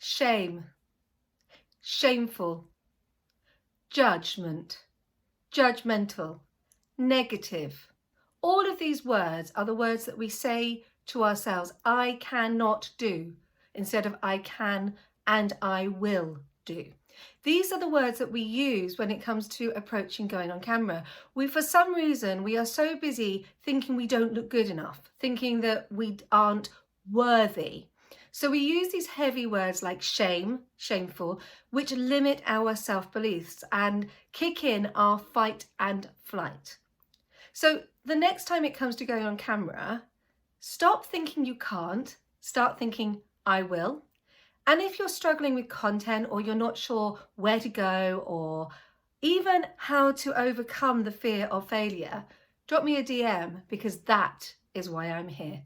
shame, shameful, judgment, judgmental, negative. All of these words are the words that we say to ourselves, I cannot do, instead of I can and I will do. These are the words that we use when it comes to approaching going on camera. For some reason, we are so busy thinking we don't look good enough, thinking that we aren't worthy. So we use these heavy words like shame, shameful, which limit our self-beliefs and kick in our fight and flight. So the next time it comes to going on camera, stop thinking you can't, start thinking I will. And if you're struggling with content or you're not sure where to go or even how to overcome the fear of failure, drop me a DM because that is why I'm here.